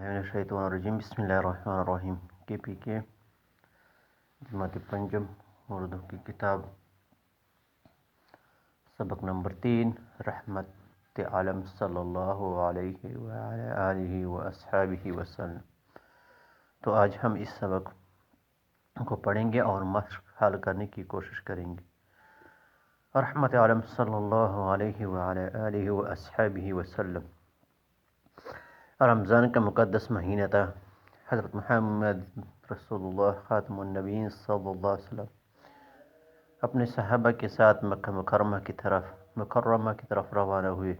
من الشیطان الرجیم بسم اللہ الرحمن الرحیم کے پی کے جماعت پنجم اردو کی کتاب سبق نمبر 3 رحمت عالم صلی اللہ علیہ وعلی آلہ واصحابہ وسلم۔ تو آج ہم اس سبق کو پڑھیں گے اور مشق حل کرنے کی کوشش کریں گے۔ رحمت عالم صلی اللہ علیہ وعلی آلہ واصحابہ وسلم۔ رمضان کا مقدس مہینہ تھا۔ حضرت محمد رسول اللہ خاتم النبیین صلی اللہ علیہ وسلم اپنے صحابہ کے ساتھ مکہ مکرمہ کی طرف روانہ ہوئے۔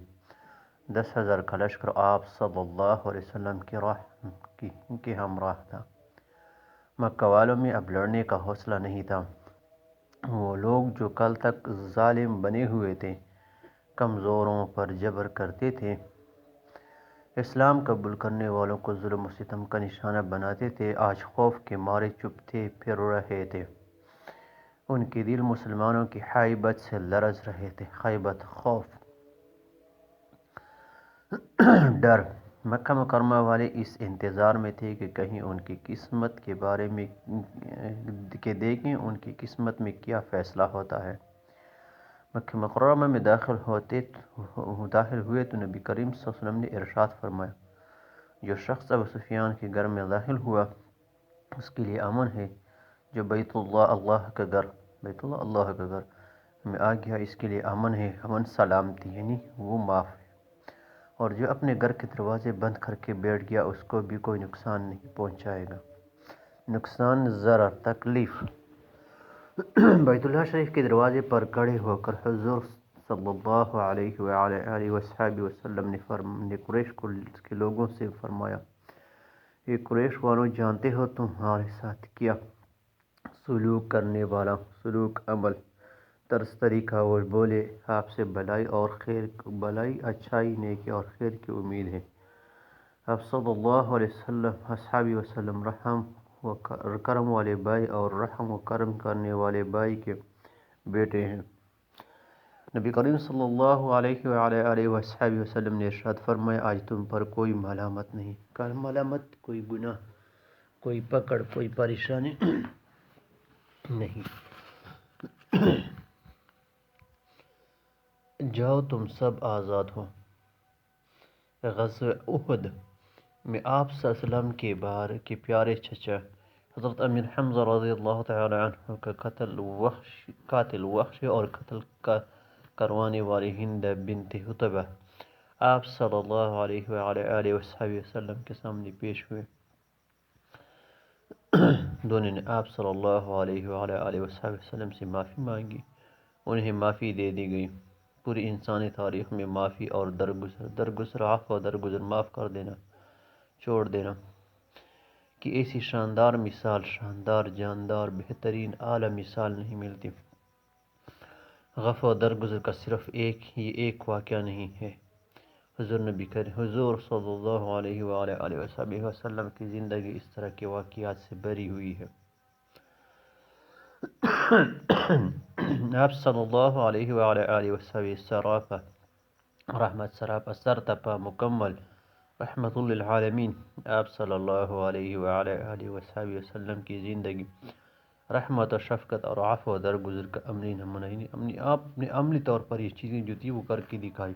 10,000 کا لشکر آپ صلی اللہ علیہ وسلم کے ہمراہ تھا۔ مکہ والوں میں اب لڑنے کا حوصلہ نہیں تھا۔ وہ لوگ جو کل تک ظالم بنے ہوئے تھے، کمزوروں پر جبر کرتے تھے، اسلام قبول کرنے والوں کو ظلم و ستم کا نشانہ بناتے تھے، آج خوف کے مارے چپ پھر رہے تھے۔ ان کے دل مسلمانوں کی ہیبت سے لرز رہے تھے۔ ہیبت، خوف، ڈر۔ مکہ مکرمہ والے اس انتظار میں تھے کہ کہیں ان کی قسمت کے بارے میں دیکھیں ان کی قسمت میں کیا فیصلہ ہوتا ہے۔ مکہ مکرمہ میں داخل ہوئے تو نبی کریم صلی اللہ علیہ وسلم نے ارشاد فرمایا، جو شخص ابو سفیان کے گھر میں داخل ہوا اس کے لیے امن ہے، جو بیت اللہ کا گھر میں آ گیا اس کے لیے امن ہے، امن سلامتی یعنی وہ معاف ہے، اور جو اپنے گھر کے دروازے بند کر کے بیٹھ گیا اس کو بھی کوئی نقصان نہیں پہنچائے گا۔ نقصان، ضرر، تکلیف۔ بیت اللہ شریف کے دروازے پر کھڑے ہو کر حضور صلی اللہ علیہ وآلہ وصحبہ وسلم نے قریش کے لوگوں سے فرمایا، یہ قریش والوں، جانتے ہو تمہارے ساتھ کیا سلوک کرنے والا، سلوک، عمل، طرز طریقہ، اور بولے، آپ سے بھلائی اور خیر، بھلائی، اچھائی، نیکی اور خیر کی امید ہے۔ آپ صلی اللہ علیہ وسلم اصحابہ وسلم رحم و کرم والے بھائی اور رحم و کرم کرنے والے بھائی کے بیٹے ہیں۔ نبی کریم صلی اللہ علیہ وآلہ وصحبہ وسلم نے ارشاد فرمایا، آج تم پر کوئی ملامت نہیں، ملامت، کوئی گناہ، کوئی پکڑ، کوئی پریشانی نہیں۔ جاؤ تم سب آزاد ہو۔ غزوہ احد میں آپ صلی اللہ علیہ وسلم کے پیارے چچا حضرت امیر حمزہ رضی اللہ تعالی عنہ کا قاتل وحشی اور قتل کروانے والی ہند بنت عتبہ آپ صلی اللہ علیہ وآلہ وسلم کے سامنے پیش ہوئے۔ دونوں نے آپ صلی اللہ علیہ وآلہ وسلم سے معافی مانگی، انہیں معافی دے دی گئی۔ پوری انسانی تاریخ میں معافی اور درگزر، عفو، درگزر، معاف کر دینا، چھوڑ دینا کی ایسی شاندار مثال، شاندار، جاندار، بہترین، اعلیٰ مثال نہیں ملتی۔ عفو، درگزر کا صرف ایک واقعہ نہیں ہے۔ حضور صلی اللہ علیہ وآلہ وسلم کی زندگی اس طرح کے واقعات سے بھری ہوئی ہے۔ آپ صلی اللہ علیہ وآلہ وسلم سراپا رحمت، سراپا سرتپا مکمل رحمت للعالمین۔ آپ صلی اللہ علیہ وآلہ وسلم کی زندگی رحمت و شفقت اور عفو و درگزر کا عملی نمونہ، یعنی آپ نے عملی طور پر یہ چیزیں جو تھی وہ کر کے دکھائی۔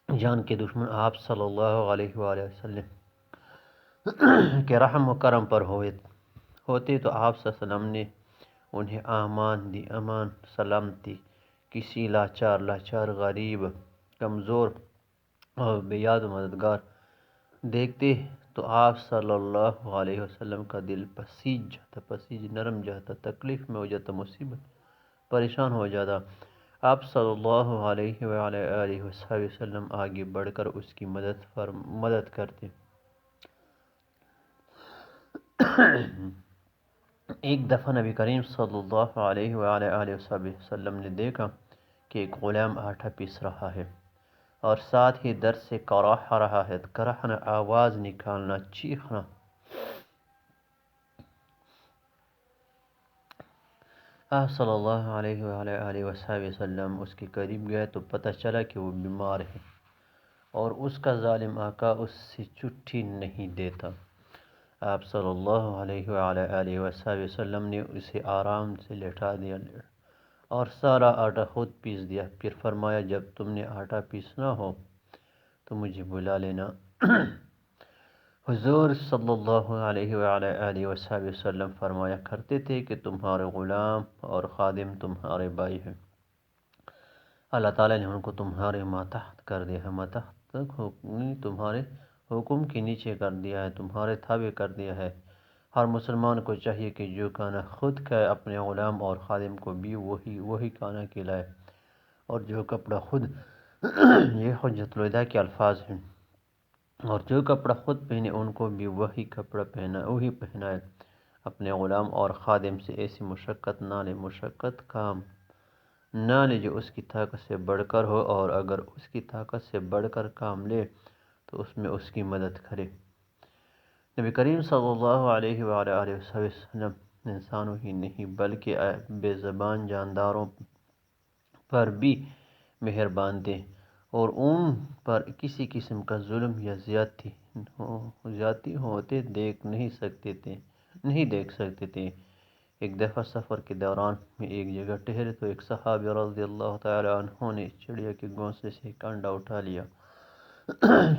جان کے دشمن آپ صلی اللہ علیہ وآلہ وسلم کے رحم و کرم پر ہوتے تو آپ صلی اللہ علیہ وسلم نے انہیں امان دی، امان، سلامتی۔ کسی لاچار، غریب، کمزور اور بے یاد و مددگار دیکھتے تو آپ صلی اللہ علیہ وسلم کا دل پسیج نرم جاتا، تکلیف میں ہو جاتا، مصیبت، پریشان ہو جاتا۔ آپ صلی اللہ علیہ وآلہ وسلم آگے بڑھ کر اس کی مدد کرتے۔ ایک دفعہ نبی کریم صلی اللہ علیہ وآلہ وسلم نے دیکھا کہ ایک غلام آٹا پیس رہا ہے اور ساتھ ہی درد سے کراہ رہا ہے، کراہنا، آواز نکالنا، چیخنا۔ آپ صلی اللہ علیہ وآلہ وسلم اس کے قریب گئے تو پتہ چلا کہ وہ بیمار ہے۔ اور اس کا ظالم آقا اس سے چھٹی نہیں دیتا۔ آپ صلی اللہ علیہ وآلہ وسلم نے اسے آرام سے لٹا دیا اور سارا آٹا خود پیس دیا۔ پھر فرمایا جب تم نے آٹا پیسنا ہو تو مجھے بلا لینا۔ حضور صلی اللہ علیہ وآلہ وسلم فرمایا کرتے تھے کہ تمہارے غلام اور خادم تمہارے بھائی ہیں۔ اللہ تعالیٰ نے ان کو تمہارے ماتحت کر دیا ہے، ماتحت تمہارے حکم کے نیچے کر دیا ہے، تمہارے تابع کر دیا ہے۔ ہر مسلمان کو چاہیے کہ جو کھانا خود کھائے اپنے غلام اور خادم کو بھی وہی کھانا کھلائے، اور جو کپڑا خود یہ حجۃ الوداع کے الفاظ ہیں، اور جو کپڑا خود پہنے ان کو بھی وہی کپڑا پہنائے۔ اپنے غلام اور خادم سے ایسی مشقت نہ لے، مشقت کام نہ لے جو اس کی طاقت سے بڑھ کر ہو، اور اگر اس کی طاقت سے بڑھ کر کام لے تو اس میں اس کی مدد کرے۔ نبی کریم صلی اللہ علیہ وآلہ وسلم انسانوں ہی نہیں بلکہ بے زبان جانداروں پر بھی مہربان تھے، اور ان پر کسی قسم کا ظلم یا زیادتی ہوتے نہیں دیکھ سکتے تھے۔ ایک دفعہ سفر کے دوران میں ایک جگہ ٹھہرے تو ایک صحابی رضی اللہ تعالی عنہ نے چڑیا کے گھونسلے سے ایک انڈا اٹھا لیا۔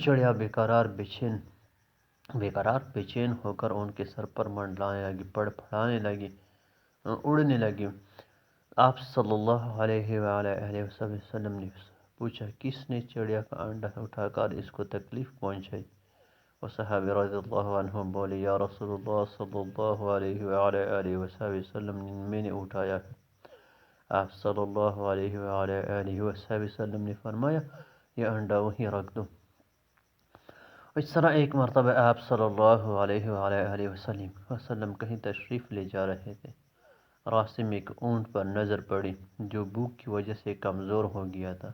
چڑیا بیقرار بے چین ہو کر ان کے سر پر منڈلانے لگی، پڑپڑانے لگی، اڑنے لگی۔ آپ صلی اللہ علیہ وآلہ وسلم نے پوچھا کس نے چڑیا کا انڈا اٹھا کر اس کو تکلیف پہنچائی؟ وہ صحابی رضی اللہ عنہ بولے یا رسول اللہ صلی اللہ علیہ وآلہ وسلم میں نے اٹھایا ہے۔ آپ صلی اللہ علیہ وآلہ وسلم نے فرمایا یہ انڈا وہیں رکھ دو۔ اس طرح ایک مرتبہ آپ صلی اللہ علیہ وآلہ وسلم کہیں تشریف لے جا رہے تھے۔ راستے میں ایک اونٹ پر نظر پڑی جو بھوک کی وجہ سے کمزور ہو گیا تھا۔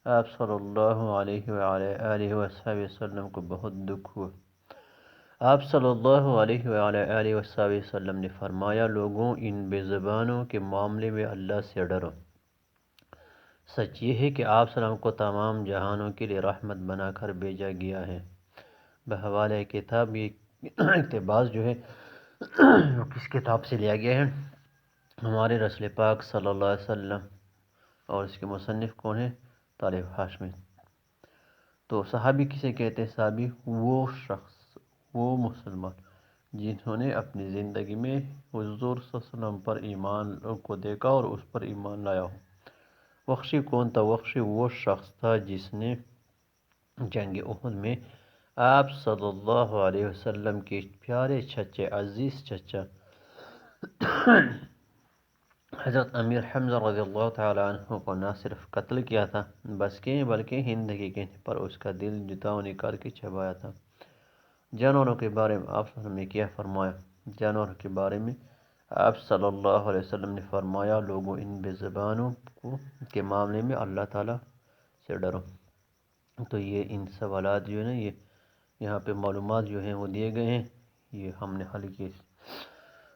آپ صلی اللہ علیہ وآلہ وسلم کو بہت دکھ ہوا۔ آپ صلی اللہ علیہ وآلہ وسلم نے فرمایا لوگوں ان بے زبانوں کے معاملے میں اللہ سے ڈرو۔ سچ یہ ہے کہ آپ صلی اللہ علیہ وسلم کو تمام جہانوں کے لیے رحمت بنا کر بھیجا گیا ہے۔ بحوالہ کتاب یہ اقتباس جو ہے وہ کس کتاب سے لیا گیا ہے؟ ہمارے رسول پاک صلی اللہ علیہ وسلم، اور اس کے مصنف کون ہیں؟ طالب ہاشمی۔ تو صحابی کسے کہتے ہیں؟ صحابی وہ شخص، وہ مسلمان جنہوں نے اپنی زندگی میں حضور صلی اللہ علیہ وسلم پر ایمان کو دیکھا اور اس پر ایمان لایا ہو۔ وحشی کون تھا؟ وحشی وہ شخص تھا جس نے جنگ احد میں آپ صلی اللہ علیہ وسلم کے پیارے چچے، عزیز چچا حضرت امیر حمزہ رضی اللہ تعالی عنہ کو نہ صرف قتل کیا تھا بلکہ ہند کے کہنے پر اس کا دل جتاؤ نکال کے چبایا تھا۔ جانوروں کے بارے میں آپ صلی اللہ علیہ وسلم نے کیا فرمایا؟ جانوروں کے بارے میں آپ صلی اللہ علیہ وسلم نے فرمایا لوگوں ان بے زبانوں کے معاملے میں اللہ تعالیٰ سے ڈرو۔ تو یہ ان سوالات جو ہے نا، یہ یہاں پہ معلومات جو ہیں وہ دیے گئے ہیں، یہ ہم نے حل کیے۔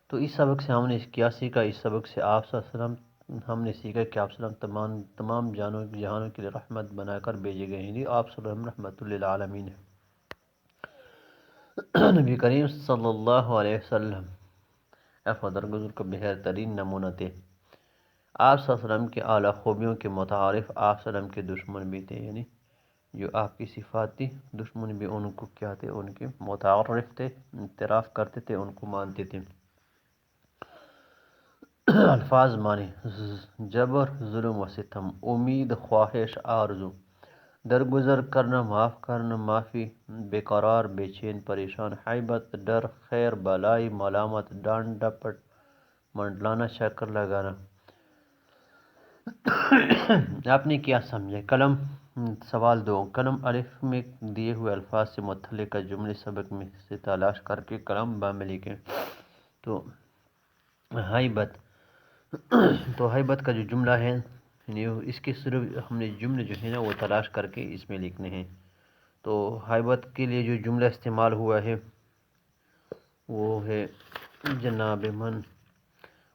تو اس سبق سے ہم نے کیا سیکھا؟ اس سبق سے آپ صلی اللہ علیہ وسلم ہم نے سیکھا کہ آپ صلی اللہ علیہ وسلم تمام جہانوں کے لیے رحمت بنا کر بھیجے گئے ہیں۔ آپ صلی اللہ علیہ وسلم رحمت للعالمین ہیں۔ نبی کریم صلی اللہ علیہ وسلم درگزر کو بہترین نمونہ تھے۔ آپ صلی اللہ علیہ وسلم کے اعلیٰ خوبیوں کے متعارف آپ صلی اللہ علیہ وسلم کے دشمن بھی تھے، یعنی جو آپ کی صفات تھی دشمن بھی ان کو کیا تھے؟ ان کے متعارف تھے، اعتراف کرتے تھے، ان کو مانتے تھے۔ الفاظ معنی: جبر، ظلم و ستم، امید، خواہش، آرزو، درگزر کرنا، معاف کرنا، معافی، بے قرار، بے چین، پریشان، ہیبت، ڈر، خیر، بلائی، ملامت، ڈانٹ ڈپٹ، منڈلانا، چکر لگانا۔ آپ نے کیا سمجھا؟ قلم سوال 2، قلم الف میں دیے ہوئے الفاظ سے متعلقہ جملے سبق میں سے تلاش کر کے قلم با میں لکھیں۔ تو ہیبت، تو ہیبت کا جو جملہ ہے یعنی اس کے صرف ہم نے جملے جو ہے نا وہ تلاش کر کے اس میں لکھنے ہیں۔ تو ہیبت کے لیے جو جملہ استعمال ہوا ہے وہ ہے جناب من،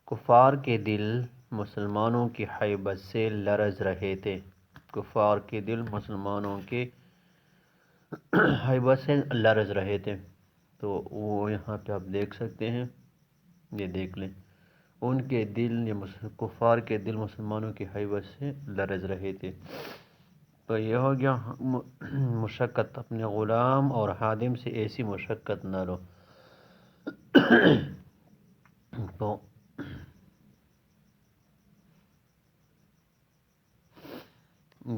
کفار کے دل مسلمانوں کی ہیبت سے لرز رہے تھے۔ کفار کے دل مسلمانوں کے حیبہ سے لرز رہے تھے، تو وہ یہاں پہ آپ دیکھ سکتے ہیں، یہ دیکھ لیں ان کے دل، کفار کے دل مسلمانوں کی حیبہ سے لرز رہے تھے۔ تو یہ ہو گیا مشقت، اپنے غلام اور خادم سے ایسی مشقت نہ لو۔ تو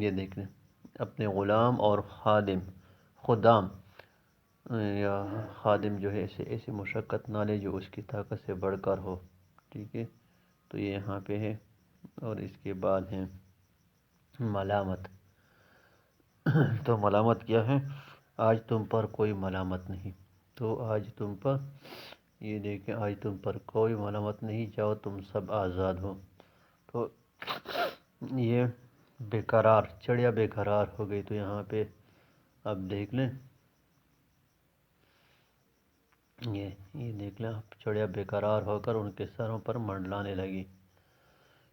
یہ دیکھ لیں اپنے غلام اور خدام یا خادم جو ہے ایسی مشقت نہ لے جو اس کی طاقت سے بڑھ کر ہو، ٹھیک ہے۔ تو یہ یہاں پہ ہے، اور اس کے بعد ہے ملامت۔ تو ملامت کیا ہے؟ آج تم پر کوئی ملامت نہیں، تو آج تم پر، یہ دیکھیں، آج تم پر کوئی ملامت نہیں، جاؤ تم سب آزاد ہو۔ تو یہ بے قرار، چڑیا بے قرار ہو گئی، تو یہاں پہ آپ دیکھ لیں، یہ دیکھ لیں، چڑیا بے قرار ہو کر ان کے سروں پر منڈلانے لگی۔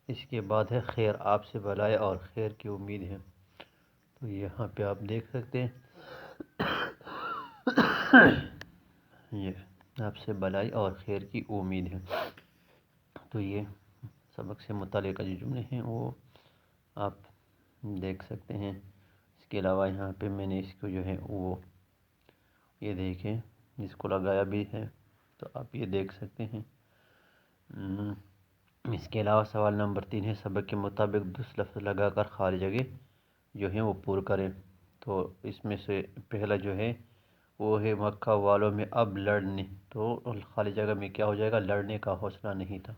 اس کے بعد ہے خیر، آپ سے بھلائی اور خیر کی امید ہے۔ تو یہاں پہ آپ دیکھ سکتے ہیں، یہ آپ سے بھلائی اور خیر کی امید ہے۔ تو یہ سبق سے متعلقہ جو جملے ہیں وہ آپ دیکھ سکتے ہیں۔ اس کے علاوہ یہاں پہ میں نے اس کو جو ہے وہ یہ دیکھیں، جس کو لگایا بھی ہے، تو آپ یہ دیکھ سکتے ہیں۔ اس کے علاوہ سوال نمبر 3 ہے، سبق کے مطابق 10 لفظ لگا کر خالی جگہ جو ہیں وہ پور کریں۔ تو اس میں سے پہلا جو ہے وہ ہے مکہ والوں میں اب لڑنے، تو خالی جگہ میں کیا ہو جائے گا؟ لڑنے کا حوصلہ نہیں تھا۔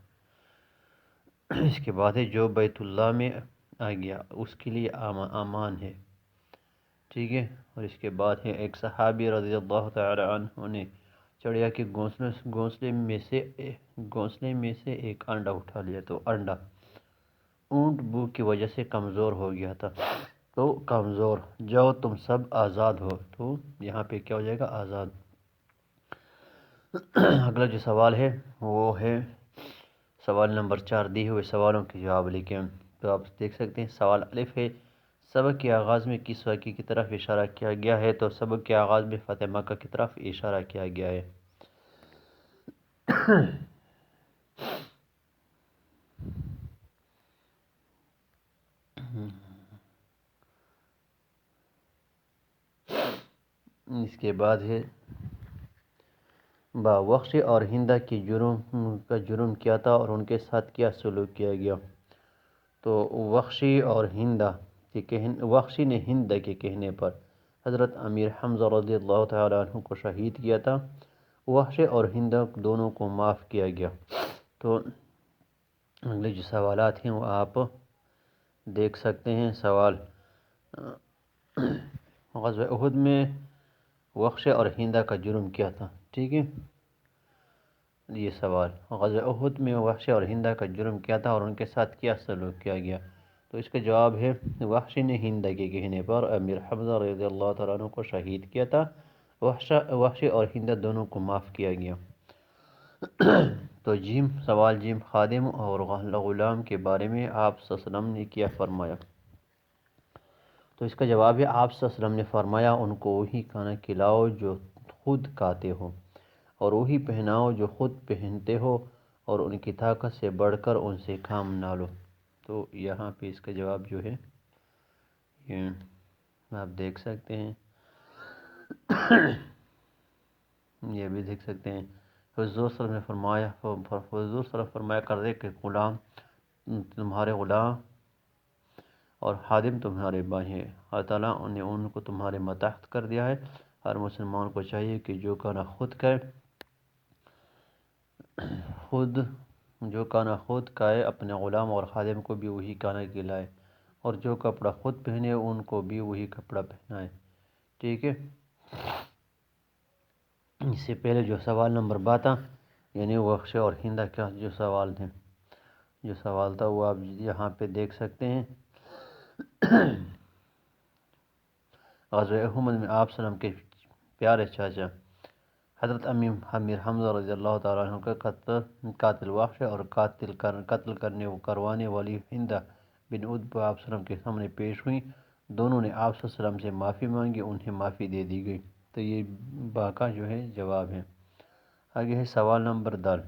اس کے بعد ہے جو بیت اللہ میں آ گیا اس کے لیے امان ہے، ٹھیک ہے۔ اور اس کے بعد ہے ایک صحابی رضی اللہ تعالی عنہ نے چڑیا کے گھونسلے میں سے ایک انڈا اٹھا لیا، تو انڈا اونٹ بو کی وجہ سے کمزور ہو گیا تھا، تو کمزور، جاؤ تم سب آزاد ہو، تو یہاں پہ کیا ہو جائے گا؟ آزاد۔ اگلا جو سوال ہے وہ ہے سوال نمبر 4، دی ہوئے سوالوں کے جواب لکھیں۔ تو آپ دیکھ سکتے ہیں سوال الف ہے، سبق کے آغاز میں کس واقعے کی طرف اشارہ کیا گیا ہے؟ تو سبق کے آغاز میں فتح مکہ کی طرف اشارہ کیا گیا ہے۔ اس کے بعد ہے وخش اور ہندہ کی جرم کیا تھا اور ان کے ساتھ کیا سلوک کیا گیا؟ تو وخشی نے ہند کے کہنے پر حضرت امیر حمزہ رضی اللہ تعالیٰ عنہ کو شہید کیا تھا، وخش اور ہند دونوں کو معاف کیا گیا۔ تو اگلے جو سوالات ہیں وہ آپ دیکھ سکتے ہیں۔ سوال، غزوہ احد میں وخش اور ہندہ کا جرم کیا تھا؟ ٹھیک ہے، یہ سوال، غزوہ احد میں وخش اور ہندہ کا جرم کیا تھا اور ان کے ساتھ کیا سلوک کیا گیا؟ تو اس کا جواب ہے وخش نے ہندہ کے کہنے پر امیر حمزہ رضی اللہ تعالیٰ عنہ کو شہید کیا تھا، وخش اور ہندہ دونوں کو معاف کیا گیا۔ تو سوال جیم، خادم اور غلام کے بارے میں آپ صلی اللہ علیہ وسلم نے کیا فرمایا؟ تو اس کا جواب ہے آپ صلی اللہ علیہ وسلم نے فرمایا ان کو وہی کھانا کھلاؤ جو خود کھاتے ہو، اور وہی پہناؤ جو خود پہنتے ہو، اور ان کی طاقت سے بڑھ کر ان سے کام نہ لو۔ تو یہاں پہ اس کا جواب جو ہے یہ آپ دیکھ سکتے ہیں، یہ بھی دیکھ سکتے ہیں۔ حضور صلی اللہ علیہ وسلم نے فرمایا کرے کہ غلام تمہارے غلام اور خادم تمہارے بھائی ہیں، اللہ تعالیٰ نے ان کو تمہارے ماتحت کر دیا ہے۔ ہر مسلمان کو چاہیے کہ جو کھانا خود کھائے اپنے غلام اور خادم کو بھی وہی کھانا کھلائے، اور جو کپڑا خود پہنے ان کو بھی وہی کپڑا پہنائے، ٹھیک ہے۔ اس سے پہلے جو سوال نمبر 12 یعنی وخش اور ہندہ کا جو سوال تھا وہ آپ یہاں پہ دیکھ سکتے ہیں۔ غزوہ احد میں آپ صلی اللہ علیہ وسلم کے پیارے چاچا حضرت امیر حمزہ رضی اللہ تعالیٰ عنہ کا قاتل وخش اور قتل کروانے والی ہندہ بن عتبہ آپ صلی اللہ علیہ وسلم کے سامنے پیش ہوئی، دونوں نے آپ صلی اللہ علیہ وسلم سے معافی مانگی، انہیں معافی دے دی گئی۔ تو یہ با کا جو ہے جواب ہے۔ آگے ہے سوال نمبر 10۔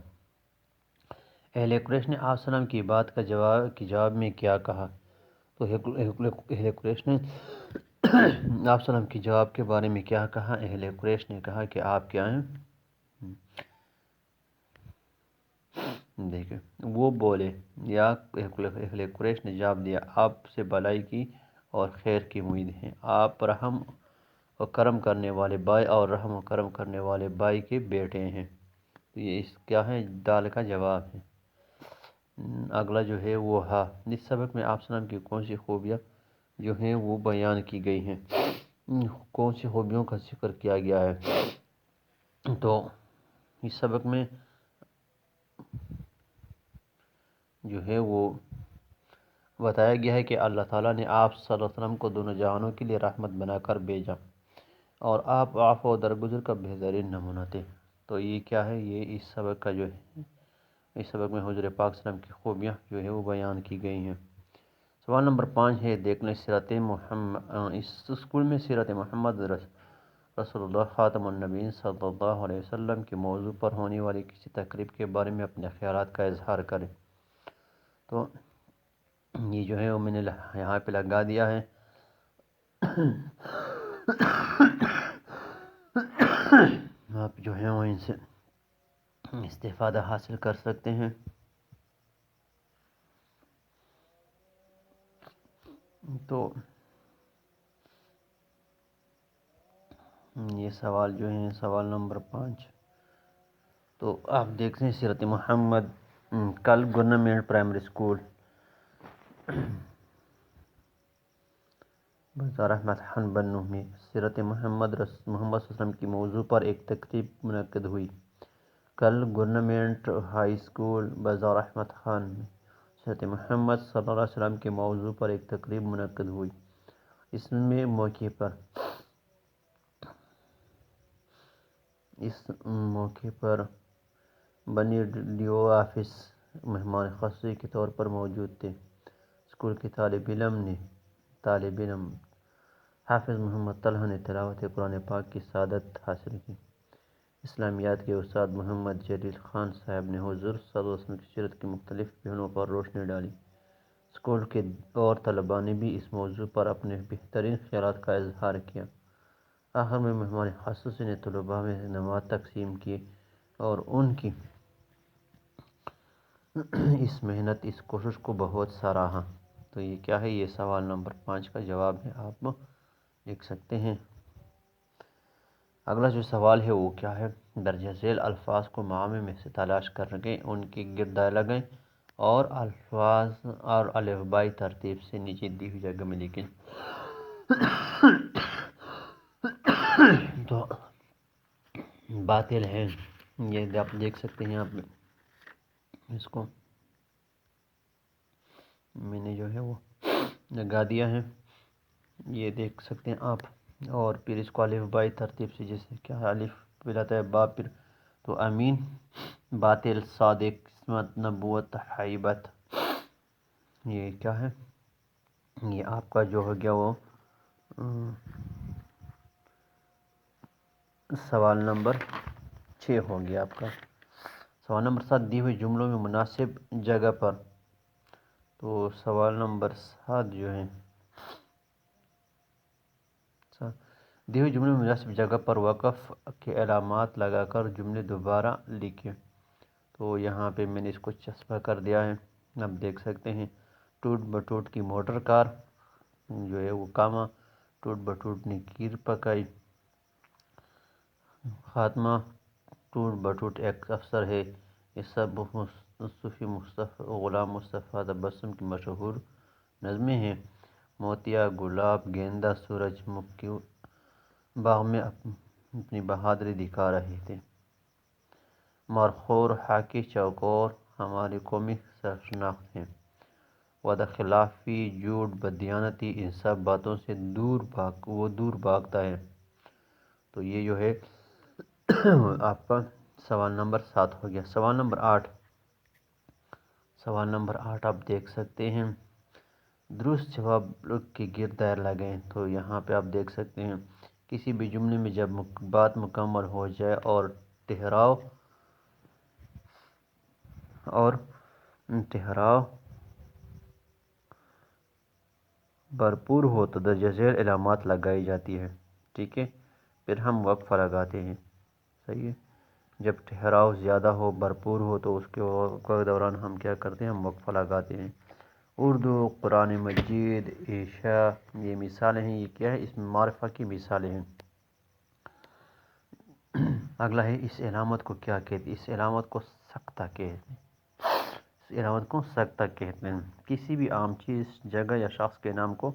اہل قریش نے آپ صلی اللہ علیہ وسلم کی بات کا جواب میں کیا کہا؟ تو اہل قریش نے آپ صلی اللہ علیہ وسلم کی جواب کے بارے میں کیا کہا؟ اہل قریش نے کہا کہ آپ کیا ہیں؟ دیکھیں وہ بولے، یا اہل قریش نے جواب دیا، آپ سے بھلائی کی اور خیر کی امید ہے، آپ رحم و کرم کرنے والے بائی اور رحم و کرم کرنے والے بائی کے بیٹے ہیں۔ تو یہ اس کیا ہے؟ دال کا جواب ہے۔ اگلا جو ہے وہ ہا۔ اس سبق میں آپ صلی اللہ علیہ وسلم کی کون سی خوبیاں جو ہیں وہ بیان کی گئی ہیں؟ کون سی خوبیوں کا ذکر کیا گیا ہے؟ تو اس سبق میں جو ہے وہ بتایا گیا ہے کہ اللہ تعالیٰ نے آپ صلی اللہ علیہ وسلم کو دونوں جہانوں کے لیے رحمت بنا کر بھیجا، اور آپ عفو و درگزر کا بہترین نمونہ تھے۔ تو یہ کیا ہے؟ یہ اس سبق کا جو ہے، اس سبق میں حضور پاک صلی اللہ علیہ وسلم کی خوبیاں جو ہے وہ بیان کی گئی ہیں۔ سوال نمبر 5 ہے، دیکھ لیں سیرت محمد، اس اسکول میں سیرت محمد رسول اللہ خاتم النبیین صلی اللہ علیہ وسلم کے موضوع پر ہونے والی کسی تقریب کے بارے میں اپنے خیالات کا اظہار کریں۔ تو یہ جو ہے وہ میں نے یہاں پہ لگا دیا ہے۔ آپ جو ہے وہ ان سے استفادہ حاصل کر سکتے ہیں۔ تو یہ سوال جو ہے سوال نمبر 5، تو آپ دیکھتے ہیں سیرت محمد کل گورنمنٹ پرائمری اسکول بازار احمد خان بنو میں سیرت محمد صلی اللہ علیہ وسلم کی موضوع پر ایک تقریب منعقد ہوئی۔ کل گورنمنٹ ہائی اسکول بازار احمد خان میں سیرت محمد صلی اللہ علیہ وسلم کے موضوع پر ایک تقریب منعقد ہوئی۔ اس موقع پر بنی ڈی او آفس مہمان خصوصی کے طور پر موجود تھے۔ اسکول کے طالب علم حافظ محمد طلحہ نے تلاوت قرآن پاک کی سعادت حاصل کی۔ اسلامیات کے استاد محمد جلیل خان صاحب نے حضور صلی اللہ علیہ وسلم کی سیرت کے مختلف پہلوؤں پر روشنی ڈالی۔ اسکول کے اور طلباء نے بھی اس موضوع پر اپنے بہترین خیالات کا اظہار کیا۔ آخر میں مہمان خصوصی نے طلباء میں انعامات تقسیم کیے اور ان کی اس محنت، اس کوشش کو بہت سراہا۔ تو یہ کیا ہے؟ یہ سوال نمبر 5 کا جواب ہے، آپ لکھ سکتے ہیں۔ اگلا جو سوال ہے وہ کیا ہے؟ درجہ ذیل الفاظ کو معنی میں سے تلاش کریں، ان کے گرد دائرہ لگائیں اور الفاظ اور الفبائی ترتیب سے نیچے دی ہوئی جگہ میں لکھیں۔ تو باطل ہے، یہ آپ دیکھ سکتے ہیں۔ آپ اس کو میں نے جو ہے وہ لگا دیا ہے، یہ دیکھ سکتے ہیں آپ۔ اور پھر اس کو الفبائی ترتیب سے، جیسے کیا الف پہلاتا ہے با، پھر تو امین، باطل، صادق، قسمت، نبوت، حیبت۔ یہ کیا ہے؟ یہ آپ کا جو ہو گیا وہ سوال نمبر 6 ہو گیا آپ کا۔ سوال نمبر 7، دی ہوئی جملوں میں مناسب جگہ پر۔ تو سوال نمبر 7 جو ہے، دی ہوئی جملے میں مناسب جگہ پر وقف کے علامات لگا کر جملے دوبارہ لکھیں۔ تو یہاں پہ میں نے اس کو چسپاں کر دیا ہے، آپ دیکھ سکتے ہیں۔ ٹوٹ بٹوٹ کی موٹر کار جو ہے وہ کاما، ٹوٹ بٹوٹ نے کھیر پکائی، خاتمہ، ٹوٹ بٹوٹ ایک افسر ہے۔ یہ سب صوفی غلام مصطفیٰ تبسم کی مشہور نظمیں ہیں۔ موتیا، گلاب، گیندا، سورج مکھی باغ میں اپنی بہادری دکھا رہے تھے۔ مرخور، ہاکی، چوکور ہماری قومی شناخت ہیں۔ وعدہ خلافی، جھوٹ، بددیانتی، ان سب باتوں سے دور بھاگتا ہے۔ تو یہ جو ہے آپ کا سوال نمبر 7 ہو گیا۔ سوال نمبر 8 آپ دیکھ سکتے ہیں۔ درست جواب کے گرد دائر لگائیں۔ تو یہاں پہ آپ دیکھ سکتے ہیں کسی بھی جملے میں جب بات مکمل ہو جائے اور ٹھہراؤ بھرپور ہو تو درجہ ذیل علامات لگائی جاتی ہے، ٹھیک ہے، پھر ہم وقفہ لگاتے ہیں، صحیح ہے۔ جب ٹھہراؤ زیادہ ہو، بھرپور ہو تو اس کے دوران ہم کیا کرتے ہیں، ہم وقفہ لگاتے ہیں۔ اردو، قرآن مجید، عشاء، یہ مثالیں ہیں، یہ کیا ہے، اس میں معرفہ کی مثالیں ہیں۔ اگلا ہے اس علامت کو کیا کہتے ہیں، اس علامت کو سکتہ کہتے ہیں، اس علامت کو سکتہ کہتے ہیں۔ کسی بھی عام چیز، جگہ یا شخص کے نام کو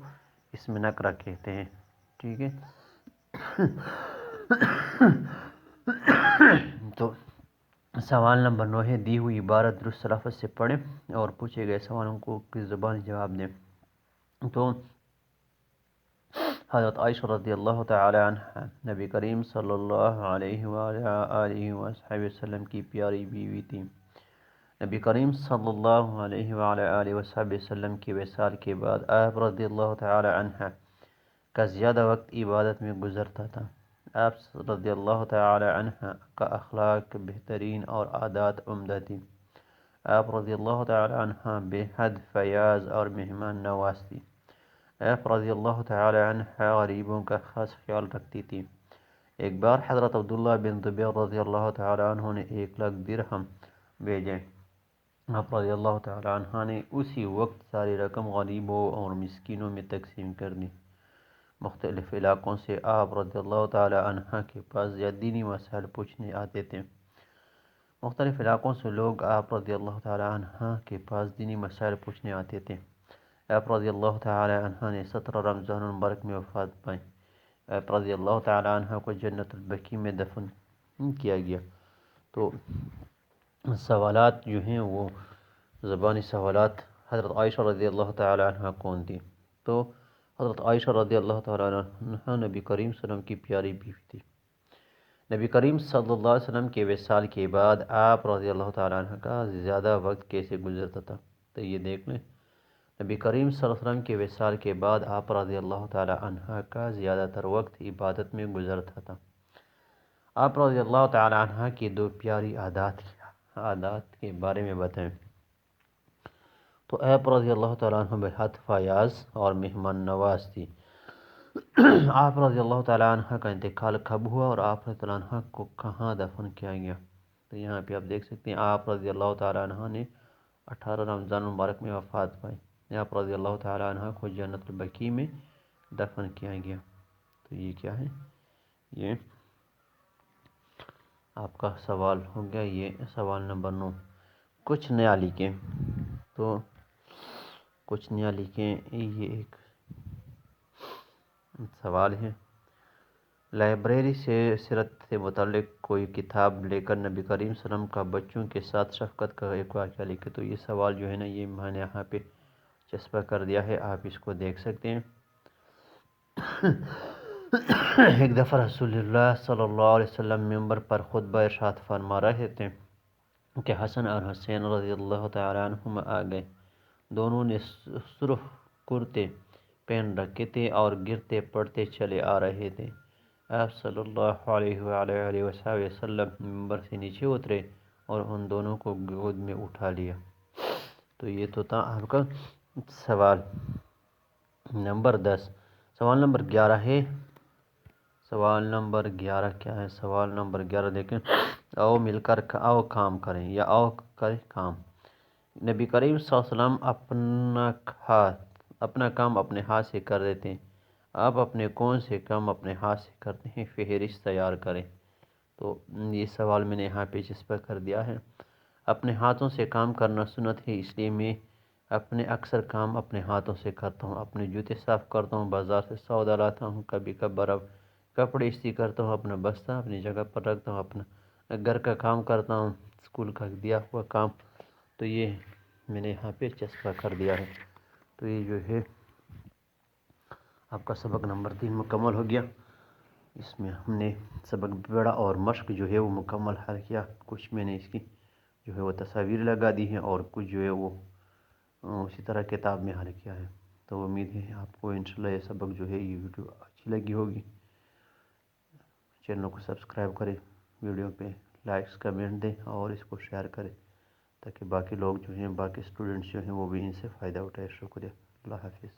اس میں نکرہ کہتے ہیں، ٹھیک ہے۔ تو سوال نمبر 9 ہے، دی ہوئی عبارت درست لفظ سے پڑھیں اور پوچھے گئے سوالوں کو زبانی جواب دیں۔ تو حضرت عائشہ رضی اللہ تعالی عنہ نبی کریم صلی اللہ علیہ وآلہ وسلم کی پیاری بیوی تھی۔ نبی کریم صلی اللہ علیہ وآلہ وسلم کی وصال کے بعد آپ رضی اللہ تعالی عنہ کا زیادہ وقت عبادت میں گزرتا تھا۔ آپ رضی اللہ تعالی عنہ کا اخلاق بہترین اور عادات عمدہ تھی۔ آپ رضی اللہ تعالی عنہ بے حد فیاض اور مہمان نواز تھی۔ آپ رضی اللہ تعالی عنہ غریبوں کا خاص خیال رکھتی تھی۔ ایک بار حضرت عبداللہ بن زبیر رضی اللہ تعالی عنہ نے 1,00,000 درہم بھیجے۔ آپ رضی اللہ تعالی عنہ نے اسی وقت ساری رقم غریبوں اور مسکینوں میں تقسیم کر دی۔ مختلف علاقوں سے آپ رضی اللہ تعالی عنہ کے پاس دینی مسائل پوچھنے آتے تھے۔ مختلف علاقوں سے لوگ آپ رضی اللہ تعالی عنہ کے پاس دینی مسائل پوچھنے آتے تھے۔ آپ رضی اللہ تعالی عنہ نے 17 رمضان المبارک میں وفات پائی۔ آپ رضی اللہ تعالی عنہ کو جنت البقیع میں دفن کیا گیا۔ تو سوالات جو ہیں وہ زبانی سوالات، حضرت عائشہ رضی اللہ تعالی عنہ کون تھی؟ تو حضرت عائشہ رضی اللہ تعالی عنہ نبی کریم صلی اللہ علیہ وسلم کی پیاری بیوی تھی۔ نبی کریم صلی اللہ علیہ وسلم کے وصال کے بعد آپ رضی اللہ تعالی عنہ کا زیادہ وقت کیسے گزرتا تھا؟ تو یہ دیکھ لیں، نبی کریم صلی اللہ علیہ وسلم کے وصال کے بعد آپ رضی اللہ تعالی عنہ کا زیادہ تر وقت عبادت میں گزرتا تھا۔ آپ رضی اللہ تعالی عنہ کی 2 پیاری عادات کے بارے میں بتائیں۔ تو آپ رضی اللہ تعالی عنہ بے حد فیاض اور مہمان نواز تھی۔ آپ رضی اللہ تعالی عنہ کا انتقال کب ہوا اور آپ رضی اللہ عنہ کو کہاں دفن کیا گیا؟ تو یہاں پہ آپ دیکھ سکتے ہیں آپ رضی اللہ تعالی عنہ نے 18 رمضان المبارک میں وفات پائی۔ آپ رضی اللہ تعالی عنہ کو جنت البقیع میں دفن کیا گیا۔ تو یہ کیا ہے؟ یہ آپ کا سوال ہو گیا، یہ سوال نمبر 9۔ کچھ نیا لکھیں۔ تو کچھ نیا لکھیں، یہ ایک سوال ہے۔ لائبریری سے سیرت سے متعلق کوئی کتاب لے کر نبی کریم صلی اللہ علیہ وسلم کا بچوں کے ساتھ شفقت کا ایک واقعہ لکھے۔ تو یہ سوال جو ہے نا، یہ میں نے یہاں پہ چسپاں کر دیا ہے، آپ اس کو دیکھ سکتے ہیں۔ ایک دفعہ رسول اللہ صلی اللہ علیہ وسلم منبر پر خطبہ ارشاد فرما رہے تھے کہ حسن اور حسین رضی اللہ تعالی عنہما آ گئے۔ دونوں نے سرخ کرتے پہن رکھے تھے اور گرتے پڑتے چلے آ رہے تھے۔ آپ صلی اللہ علیہ وآلہ وسلم منبر سے نیچے اترے اور ان دونوں کو گود میں اٹھا لیا۔ تو یہ تو تھا آپ کا سوال نمبر 10۔ سوال نمبر 11 ہے، سوال نمبر 11 کیا ہے؟ سوال نمبر 11 دیکھیں، آؤ مل کر آؤ کام کریں یا آؤ کریں کام۔ نبی کریم صلی اللہ علیہ وسلم اپنا کام اپنے ہاتھ سے کر دیتے ہیں۔ آپ اپنے کون سے کام اپنے ہاتھ سے کرتے ہیں؟ فہرست تیار کریں۔ تو یہ سوال میں نے یہاں پہ چسپاں کر دیا ہے۔ اپنے ہاتھوں سے کام کرنا سنت ہے، اس لیے میں اپنے اکثر کام اپنے ہاتھوں سے کرتا ہوں۔ اپنے جوتے صاف کرتا ہوں، بازار سے سودا لاتا ہوں، کبھی کبھار کپڑے استری کرتا ہوں، اپنا بستہ اپنی جگہ پر رکھتا ہوں، اپنا گھر کا کام کرتا ہوں، اسکول کا دیا ہوا کام۔ تو یہ میں نے یہاں پہ چسپاں کر دیا ہے۔ تو یہ جو ہے آپ کا سبق نمبر 3 مکمل ہو گیا۔ اس میں ہم نے سبق پڑھا اور مشق جو ہے وہ مکمل حل کیا۔ کچھ میں نے اس کی جو ہے وہ تصاویر لگا دی ہیں اور کچھ جو ہے وہ اسی طرح کتاب میں حل کیا ہے۔ تو امید ہے آپ کو انشاءاللہ یہ سبق جو ہے یہ ویڈیو اچھی لگی ہوگی. چینل کو سبسکرائب کریں، ویڈیو پہ لائکس کمنٹ دیں اور اس کو شیئر کریں تاکہ باقی لوگ جو ہیں باقی اسٹوڈنٹس جو ہیں وہ بھی ان سے فائدہ اٹھائیں. شکریہ. اللہ حافظ.